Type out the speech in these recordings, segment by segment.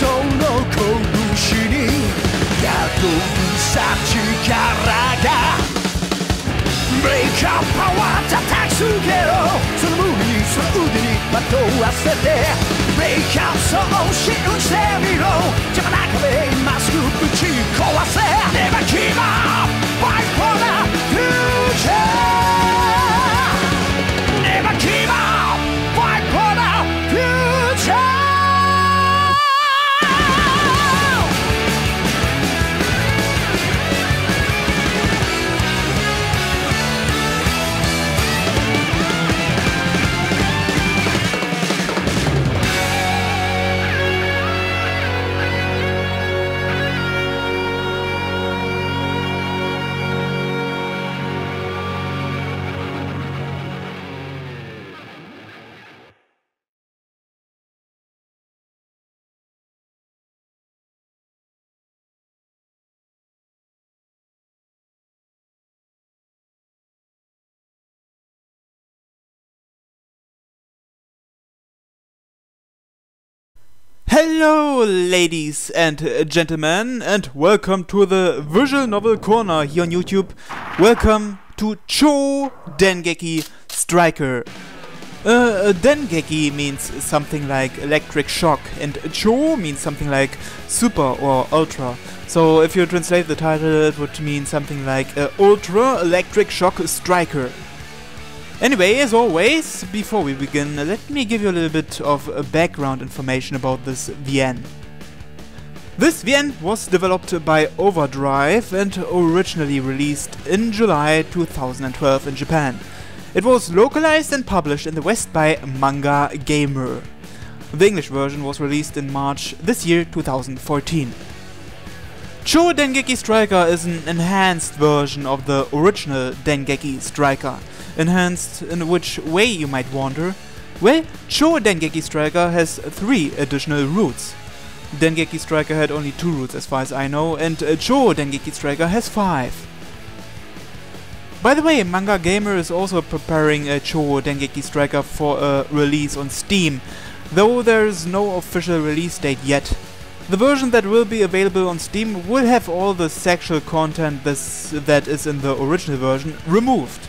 その拳に宿るさ力がブレイクアップパワー叩きつけろその胸にその腕にまとわせてブレイクアップそう信じてみろ邪魔な壁まっすぐぶち壊せ Never give up Fight for the future Never give up Fight for the future Hello ladies and gentlemen, and welcome to the Visual Novel Corner here on YouTube. Welcome to Chou Dengeki Stryker. Dengeki means something like electric shock, and Chou means something like super or ultra. So if you translate the title, it would mean something like Ultra Electric Shock Striker. Anyway, as always, before we begin, let me give you a little bit of background information about this VN. This VN was developed by Overdrive and originally released in July 2012 in Japan. It was localized and published in the West by Manga Gamer. The English version was released in March this year, 2014. Chou Dengeki Stryker is an enhanced version of the original Dengeki Stryker. Enhanced in which way, you might wonder? Well, Chou Dengeki Stryker has 3 additional roots. Dengeki Stryker had only 2 roots as far as I know, and Chou Dengeki Stryker has 5. By the way, Manga Gamer is also preparing a Chou Dengeki Stryker for a release on Steam, though there is no official release date yet. The version that will be available on Steam will have all the sexual content that is in the original version removed.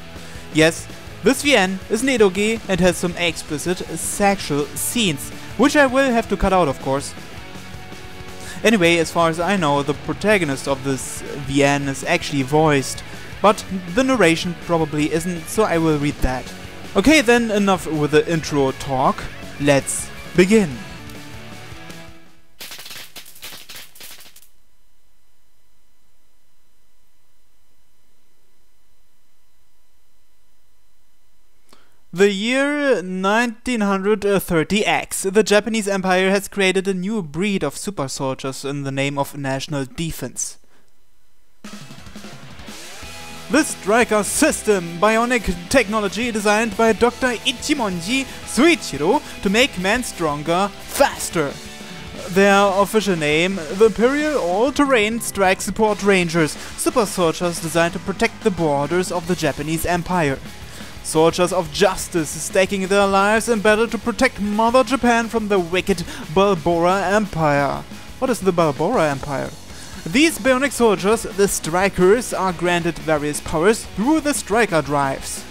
Yes, this VN is an edoge and has some explicit sexual scenes, which I will have to cut out, of course. Anyway, as far as I know, the protagonist of this VN is actually voiced, but the narration probably isn't, so I will read that. Okay, then enough with the intro talk, let's begin. The year 1930X, the Japanese Empire has created a new breed of super soldiers in the name of national defense. The Stryker system, bionic technology designed by Dr. Ichimonji Suichiro to make men stronger, faster. Their official name, the Imperial All-Terrain Strike Support Rangers, super soldiers designed to protect the borders of the Japanese Empire. Soldiers of justice staking their lives in battle to protect Mother Japan from the wicked Balbora Empire. What is the Balbora Empire? These bionic soldiers, the Strikers, are granted various powers through the Stryker drives.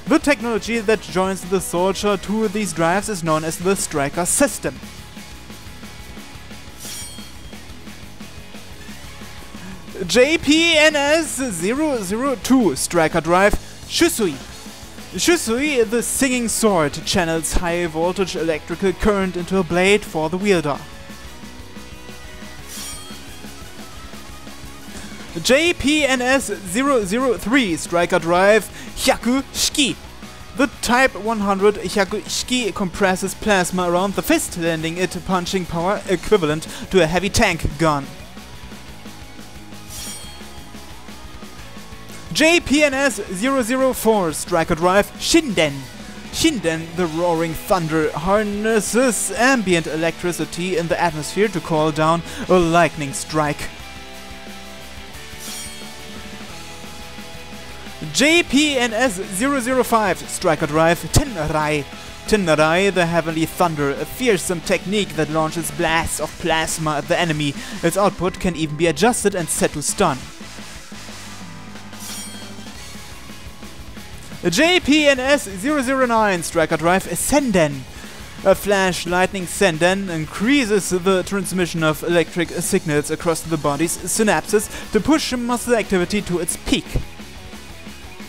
The technology that joins the soldier to these drives is known as the Stryker system. JPNS-002 Stryker drive Shusui. Shusui, the singing sword, channels high voltage electrical current into a blade for the wielder. JPNS-003 Stryker drive Hyaku Shiki. The Type 100 Hyaku Shiki compresses plasma around the fist, lending it punching power equivalent to a heavy tank gun. JPNS-004 Stryker drive Shinden. Shinden, the roaring thunder, harnesses ambient electricity in the atmosphere to call down a lightning strike. JPNS-005 Stryker drive Tenrai. Tenrai, the Heavenly Thunder, a fearsome technique that launches blasts of plasma at the enemy. Its output can even be adjusted and set to stun. JPNS-009 Striker Drive Senden. A flash lightning Senden increases the transmission of electric signals across the body's synapses to push muscle activity to its peak.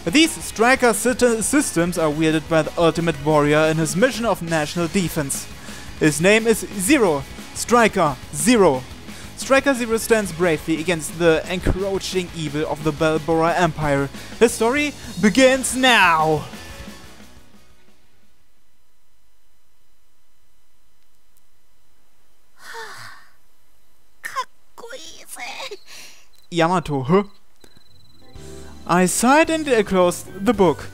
These Striker systems are wielded by the Ultimate Warrior in his mission of national defense. His name is Zero. Striker Zero. Striker Zero stands bravely against the encroaching evil of the Balbora Empire. His story begins now! Yamato, huh? I sighed and closed the book.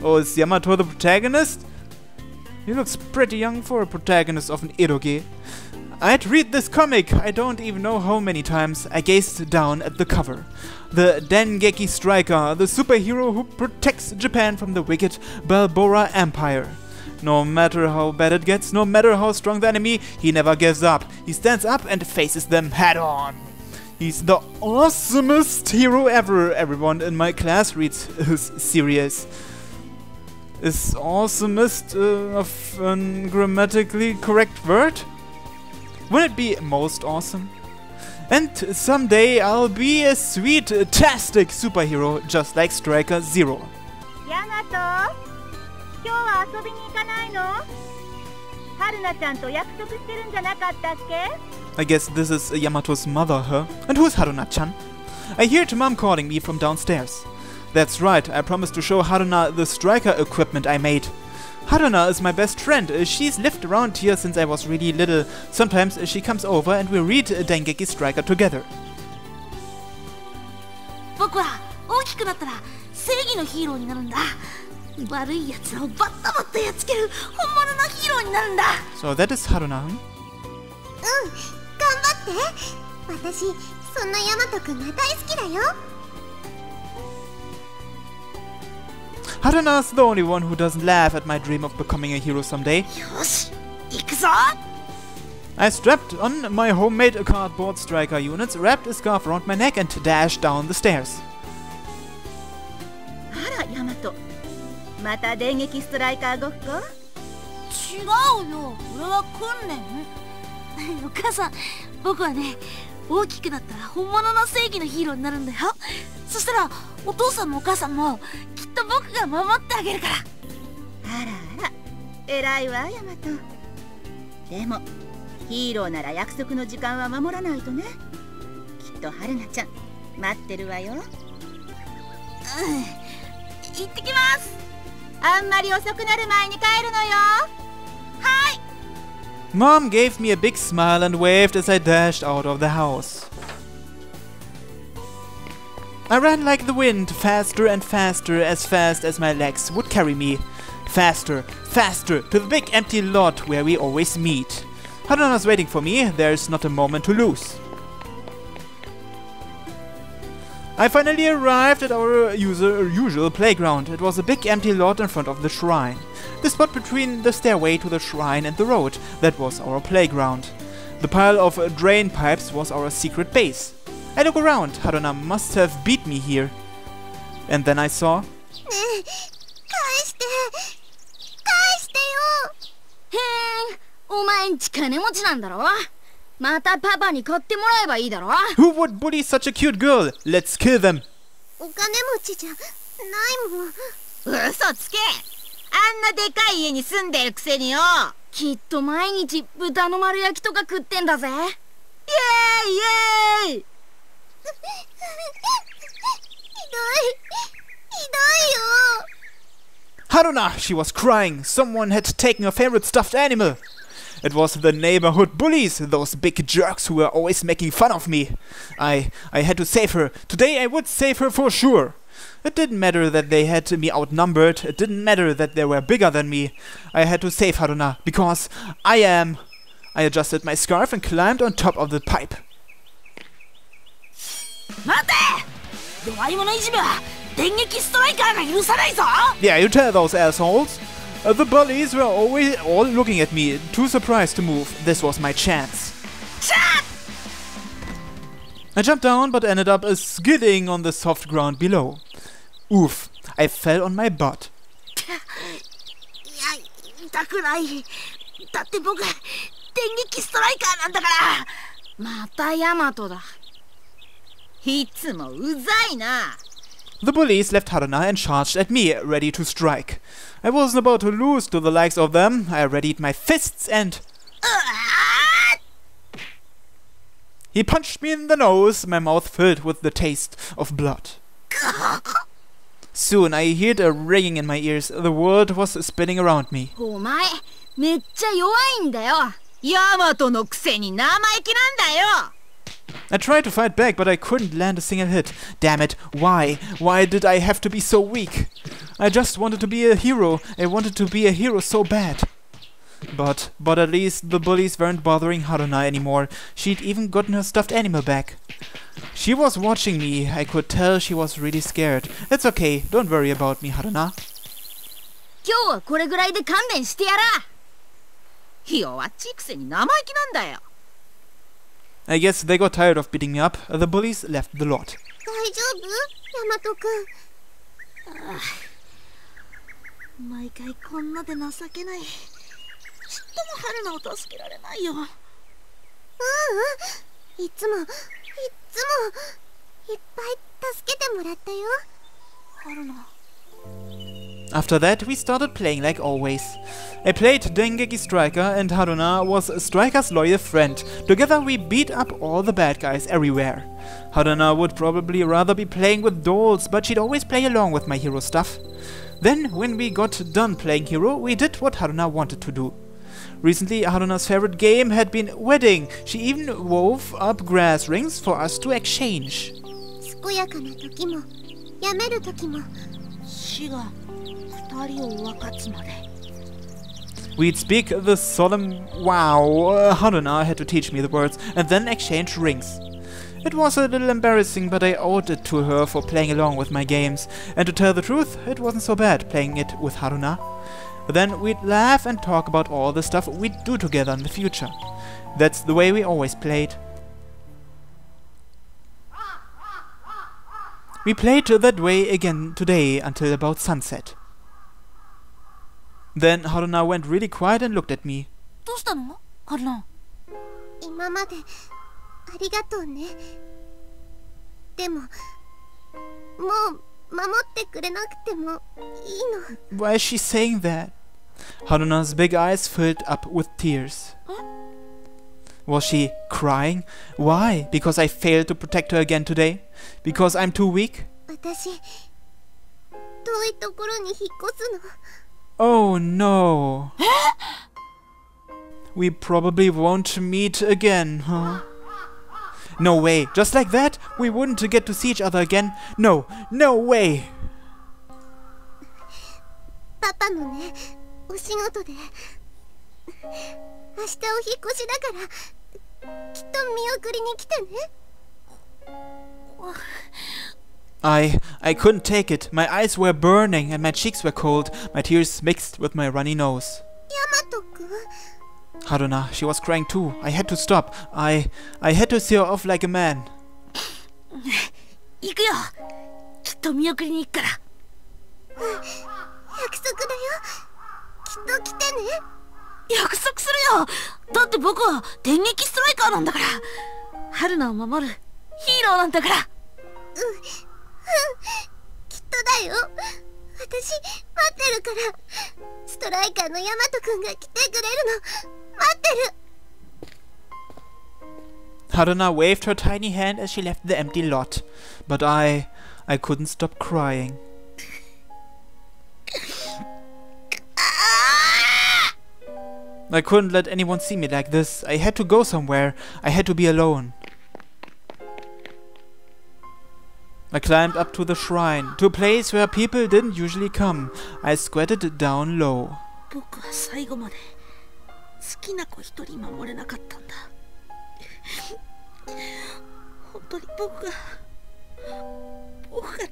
Oh, is Yamato the protagonist? He looks pretty young for a protagonist of an eroge. I'd read this comic, I don't even know how many times. I gazed down at the cover. The Dengeki Stryker, the superhero who protects Japan from the wicked Balbora Empire. No matter how bad it gets, no matter how strong the enemy, he never gives up. He stands up and faces them head on. He's the awesomest hero ever. Everyone in my class reads his series. Is awesomest a grammatically correct word? Wouldn't it be most awesome? And someday I'll be a sweet-tastic superhero just like Striker Zero. Yamato, 今日は遊びに行かないの? Harunaちゃんと約束してるんじゃなかったっけ? I guess this is Yamato's mother, huh? And who's Haruna-chan? I heard Mom calling me from downstairs. That's right, I promised to show Haruna the Striker equipment I made. Haruna is my best friend. She's lived around here since I was really little. Sometimes she comes over and we read Dengeki Stryker together. 僕は大きくなったら正義のヒーローになるんだ。悪い奴らをバッタバッタやっつける本物のヒーローになるんだ。 So that is Haruna. 頑張って。私、そんなヤマトくんが大好きだよ。 Haruna's the only one who doesn't laugh at my dream of becoming a hero someday. よし、行くぞ。 I strapped on my homemade cardboard striker units, wrapped a scarf around my neck and dashed down the stairs. あら、ヤマト。また電撃ストライカーごっこ？違うよ、俺は訓練。お母さん、僕はね、大きくなったら本物の正義のヒーローになるんだよ。そしたらお父さんもお母さんもきっと僕が守ってあげるから。あらあら、偉いわヤマト。でもヒーローなら約束の時間は守らないとね。きっと春菜ちゃん待ってるわよ。行ってきます。あんまり遅くなる前に帰るのよ。はい。 Mom gave me a big smile and waved as I dashed out of the house. I ran like the wind, faster and faster, as fast as my legs would carry me. Faster, faster, to the big empty lot where we always meet. Haruna's waiting for me, there's not a moment to lose. I finally arrived at our usual playground. It was a big empty lot in front of the shrine. The spot between the stairway to the shrine and the road, that was our playground. The pile of drain pipes was our secret base. I look around, Haruna must have beat me here. And then I saw... ねえ、返してよ。へえ、お前んち金持ちなんだろ。またパパに買ってもらえばいいだろ。 Who would bully such a cute girl? Let's kill them. お金持ちじゃないもん。嘘つけ。あんなでかい家に住んでるくせによ。きっと毎日豚の丸焼きとか食ってんだぜ。イエーイイエーイ。ひどいよ。 Haruna! She was crying. Someone had taken her favorite stuffed animal. It was the neighborhood bullies, those big jerks who were always making fun of me. I had to save her. Today I would save her for sure. It didn't matter that they had me outnumbered. It didn't matter that they were bigger than me. I had to save Haruna, because I am... I adjusted my scarf and climbed on top of the pipe. 待て！弱い者いじめは電撃ストライカーが許さないぞ！ Yeah, you tell those assholes. The bullies were always all looking at me, too surprised to move. This was my chance. I jumped down, but ended up skidding on the soft ground below. Oof, I fell on my butt. いや、痛くない。だって僕、電撃ストライカーなんだから。またヤマトだ。いつもうざいな。The bullies left Haruna and charged at me, ready to strike. I wasn't about to lose to the likes of them. I readied my fists and... He punched me in the nose, my mouth filled with the taste of blood. Soon I heard a ringing in my ears. The world was spinning around me. お前、めっちゃ弱いんだよ。ヤマトのくせに生意気なんだよ。I tried to fight back, but I couldn't land a single hit. Damn it, why? Why did I have to be so weak? I just wanted to be a hero. I wanted to be a hero so bad. But at least the bullies weren't bothering Haruna anymore. She'd even gotten her stuffed animal back. She was watching me. I could tell she was really scared. It's okay, don't worry about me, Haruna. 今日はこれぐらいで勘弁してやら。弱っちいくせに生意気なんだよ。I guess they got tired of beating me up. The bullies left the lot. 大丈夫ヤマトくん。毎回こんなで情けない。ちっとも春菜を助けられないよ。いつもいっぱい助けてもらったよ。春菜。After that, we started playing like always. I played Dengeki Stryker and Haruna was Stryker's loyal friend. Together we beat up all the bad guys everywhere. Haruna would probably rather be playing with dolls, but she'd always play along with my hero stuff. Then, when we got done playing hero, we did what Haruna wanted to do. Recently, Haruna's favorite game had been wedding. She even wove up grass rings for us to exchange. 健やかな時もやめる時も死が二人を分かつまで。We'd speak the solemn wow. Haruna had to teach me the words and then exchange rings. It was a little embarrassing, but I owed it to her for playing along with my games. And to tell the truth, it wasn't so bad playing it with Haruna. Then we'd laugh and talk about all the stuff we'd do together in the future. That's the way we always played. We played that way again today until about sunset. Then Haruna went really quiet and looked at me. どうしたの？春菜。今までありがとうね。でももう守ってくれなくてもいいの。 Why is she saying that? Haruna's big eyes filled up with tears. Was she crying? Why? Because I failed to protect her again today? Because I'm too weak? 私遠いところに引っ越すの。 Oh no. We probably won't meet again, huh? No way. Just like that? We wouldn't get to see each other again? No. No way. パパのね、お仕事で明日お引っ越しだからきっと見送りに来てね。 I couldn't take it. My eyes were burning and my cheeks were cold. My tears mixed with my runny nose. ヤマトくん。 Haruna, she was crying too. I had to stop. I had to see her off like a man. 行くよ。きっと見送りに行くから。約束だよ。きっと来てね。約束するよ。だって僕は電撃ストライカーなんだから。春菜を守るヒーローなんだから。きっとだよ。私待ってるから。ストライカーのヤマトくんが来てくれるの待ってる。 Haruna waved her tiny hand as she left the empty lot. But I couldn't stop crying. I couldn't let anyone see me like this. I had to go somewhere. I had to be alone. I climbed up to the shrine, to a place where people didn't usually come. I squatted down low. 僕は最後まで好きな子一人守れなかったんだ。本当に僕が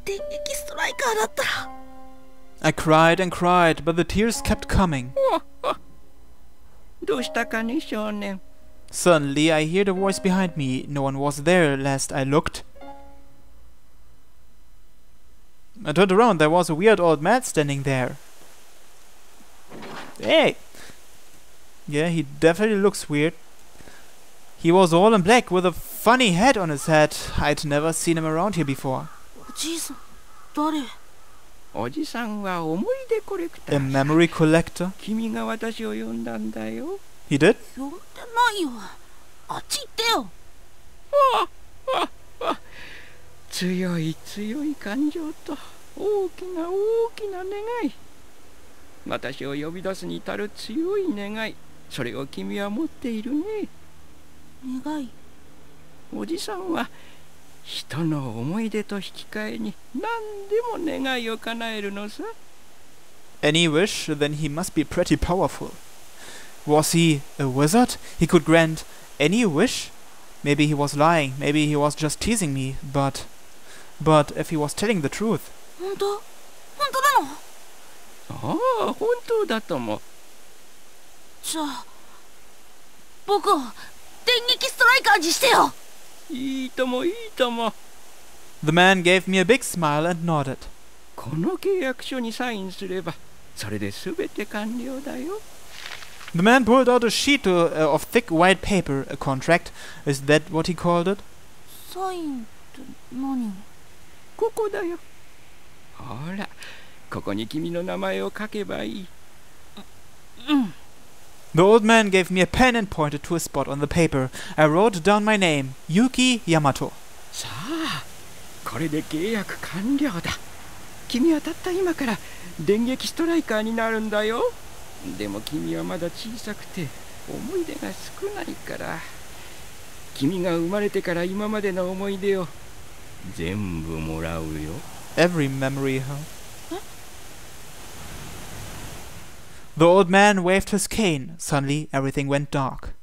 電撃ストライカーだったら I cried and cried, but the tears kept coming. どうしたかね、少年。 Suddenly, I heard a voice behind me. No one was there last I looked. I turned around. There was a weird old man standing there. Hey! Yeah, he definitely looks weird. He was all in black with a funny hat on his head. I'd never seen him around here before. おじいさん誰？おじさんは思い出コレクタ A ー。 memory collector? 君が私を呼んだんだよ。 He did? 呼んでないよ。あっち行ってよ。強い強い感情と大きな大きな願い。私を呼び出すに至る強い願い。それを君は持っているね。願い。おじさんは人の思い出と引き換えに何でも願いを叶えるのさ。 Any wish? Then he must be pretty powerful. Was he a wizard? He could grant any wish? Maybe he was lying. Maybe he was just teasing me. But if he was telling the truth. 本当？本当なの？ああ、本当だとも。じゃあ僕を電撃ストライカーにしてよ。いいともいいとも。 The man gave me a big smile and nodded. この契約書にサインすればそれで全て完了だよ。 The man pulled out a sheet of thick white paper. A contract? Is that what he called it? サインって何？ここだよ。ほら、ここに君の名前を書けばいい。The old man gave me a pen and pointed to a spot on the paper. I wrote down my name, Yuki Yamato. さあ、これで契約完了だ。君はたった今から電撃ストライカーになるんだよ。でも君はまだ小さくて思い出が少ないから。君が生まれてから今までの思い出を全部もらうよ。 Every memory, huh? The old man waved his cane. Suddenly, everything went dark.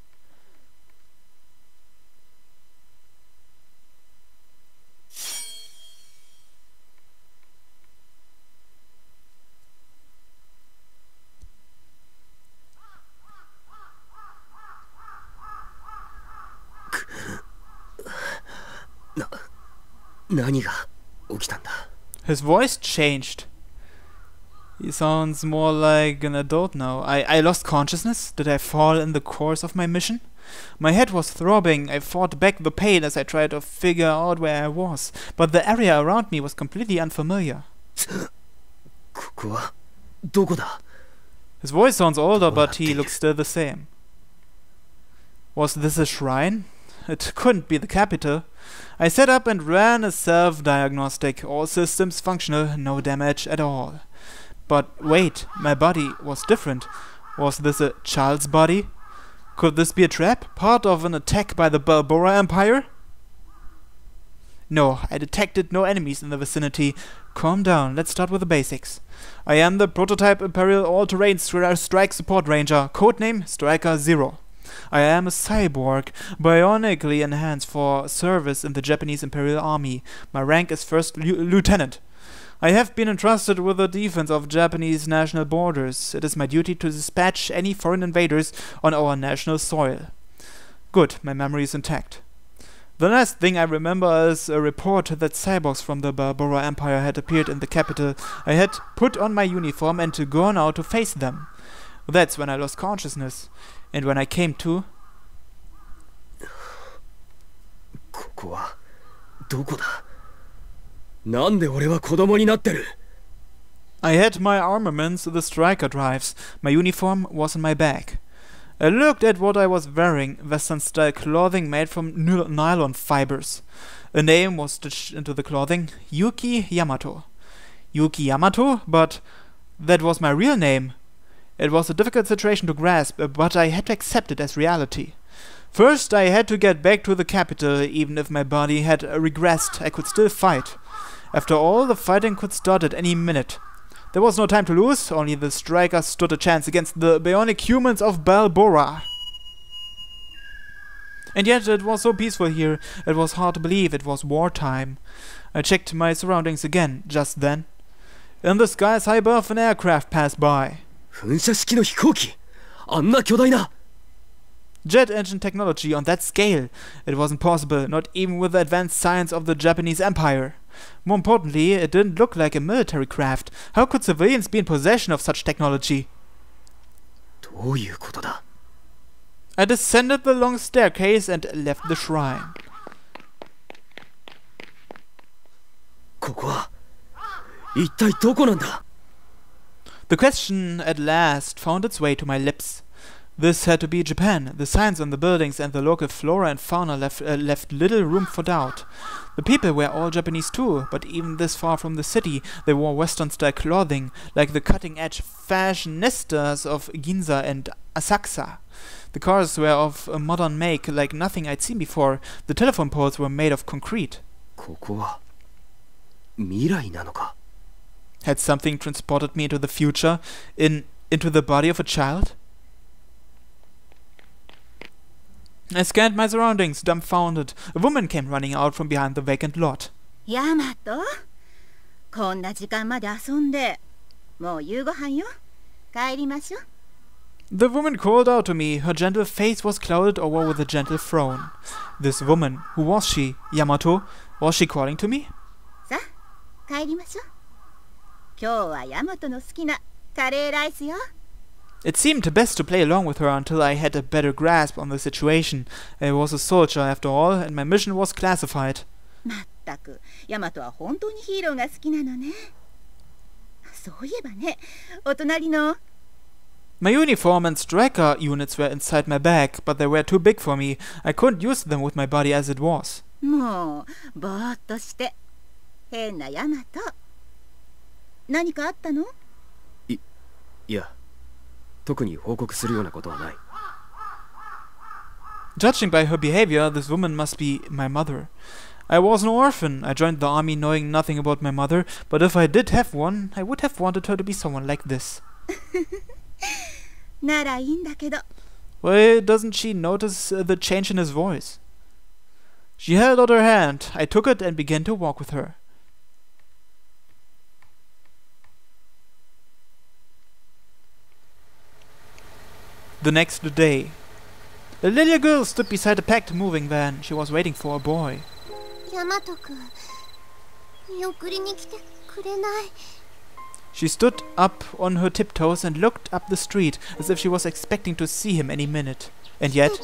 His voice changed. He sounds more like an adult now. I lost consciousness? Did I fall in the course of my mission? My head was throbbing. I fought back the pain as I tried to figure out where I was. But the area around me was completely unfamiliar. His voice sounds older, but he looks still the same. Was this a shrine? It couldn't be the capital. I set up and ran a self-diagnostic. All systems functional, no damage at all. But wait, my body was different. Was this a child's body? Could this be a trap? Part of an attack by the Balbora Empire? No, I detected no enemies in the vicinity. Calm down, let's start with the basics. I am the prototype Imperial All-Terrain Strike Support Ranger, codename Striker 0. I am a cyborg, bionically enhanced for service in the Japanese Imperial Army. My rank is First Lieutenant. I have been entrusted with the defense of Japanese national borders. It is my duty to dispatch any foreign invaders on our national soil. Good, my memory is intact. The last thing I remember is a report that cyborgs from the Balbora Empire had appeared in the capital. I had put on my uniform and gone out to face them. That's when I lost consciousness. And when I came to... I had my armaments, the striker drives. My uniform was in my bag. I looked at what I was wearing, Western-style clothing made from nylon fibers. A name was stitched into the clothing, Yuki Yamato. Yuki Yamato? But that was my real name. It was a difficult situation to grasp, but I had to accept it as reality. First, I had to get back to the capital. Even if my body had regressed, I could still fight. After all, the fighting could start at any minute. There was no time to lose, only the strikers stood a chance against the bionic humans of Balbora. And yet, it was so peaceful here, it was hard to believe it was wartime. I checked my surroundings again, just then. In the skies high above, an aircraft passed by. 噴射式の飛行機、あんな巨大な。 Jet engine technology on that scale. It wasn't possible, not even with the advanced science of the Japanese Empire. More importantly, it didn't look like a military craft. How could civilians be in possession of such technology? どういうことだ。 I descended the long staircase and left the shrine. ここは一体どこなんだ。 The question at last found its way to my lips. This had to be Japan. The signs on the buildings and the local flora and fauna left little room for doubt. The people were all Japanese too, but even this far from the city, they wore Western-style clothing, like the cutting-edge fashionistas of Ginza and Asakusa. The cars were of a modern make, like nothing I'd seen before. The telephone poles were made of concrete. ここは未来なのか。 Had something transported me into the future, into the body of a child? I scanned my surroundings, dumbfounded. A woman came running out from behind the vacant lot. ヤマト、こんな時間まで遊んで、もう夕ご飯よ。帰りましょう。 The woman called out to me. Her gentle face was clouded over with a gentle frown. This woman, who was she? Yamato? Was she calling to me? さあ、帰りましょう。今日はヤマトの好きなカレーライスよ。 It seemed best to play along with her until I had a better grasp on the situation. I was a soldier after all, and my mission was classified. まったく、ヤマトは本当にヒーローが好きなのね。そういえばね、お隣の My uniform and striker units were inside my bag, but they were too big for me. I couldn't use them with my body as it was. もうぼーっとして変なヤマト。何かあったの？いや、特に報告するようなことはない。 Judging by her behavior, this woman must be my mother. I was an orphan. I joined the army knowing nothing about my mother, but if I did have one, I would have wanted her to be someone like this. ならいいんだけど。 Why doesn't she notice the change in his voice? She held out her hand. I took it and began to walk with her. The next day, a little girl stood beside a packed moving van. She was waiting for a boy. ヤマト君、見送りに来てくれない。 She stood up on her tiptoes and looked up the street as if she was expecting to see him any minute. And yet, って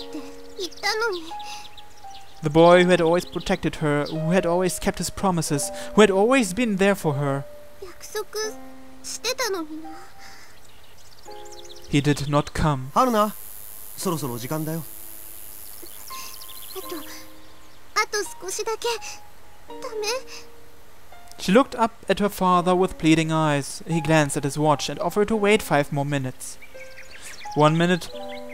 言ったのに。 the boy who had always protected her, who had always kept his promises, who had always been there for her, 約束してたのにな。 he did not come. ハルナ、そろそろ時間だよ。あと少しだけ。ダメ。 She looked up at her father with pleading eyes. He glanced at his watch and offered to wait 5 more minutes. 1 minute,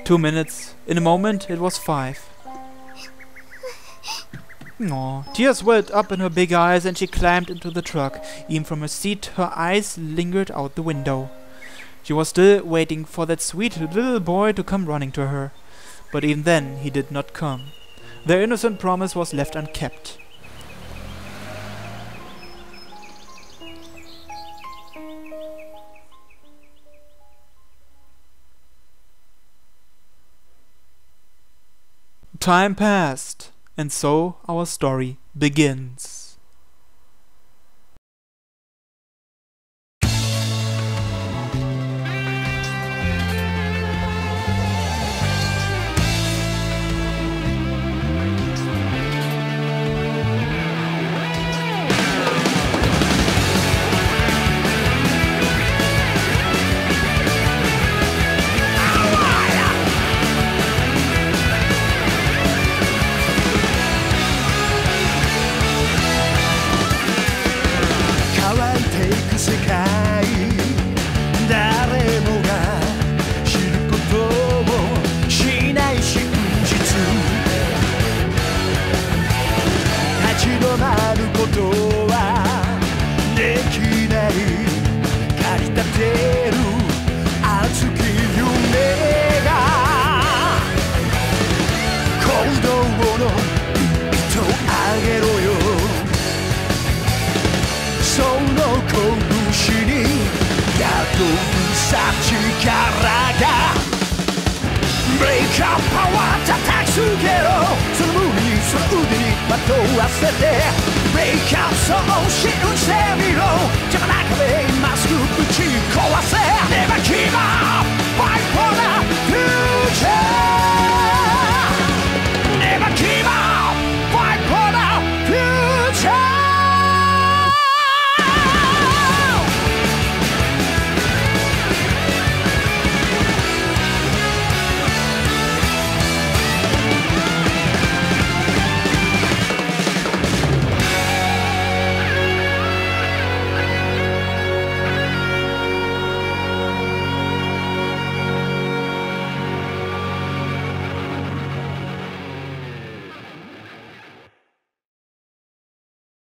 2 minutes. In a moment, it was 5. Aw, tears welled up in her big eyes and she climbed into the truck. Even from her seat, her eyes lingered out the window. She was still waiting for that sweet little boy to come running to her. But even then, he did not come. Their innocent promise was left unkept. Time passed, and so our story begins. さ力がブレイクアップパワー叩きつけろその胸にその腕にまとわせてブレイクアップそう信じてみろ邪魔な壁まっすぐぶち壊せ Never give up Fight for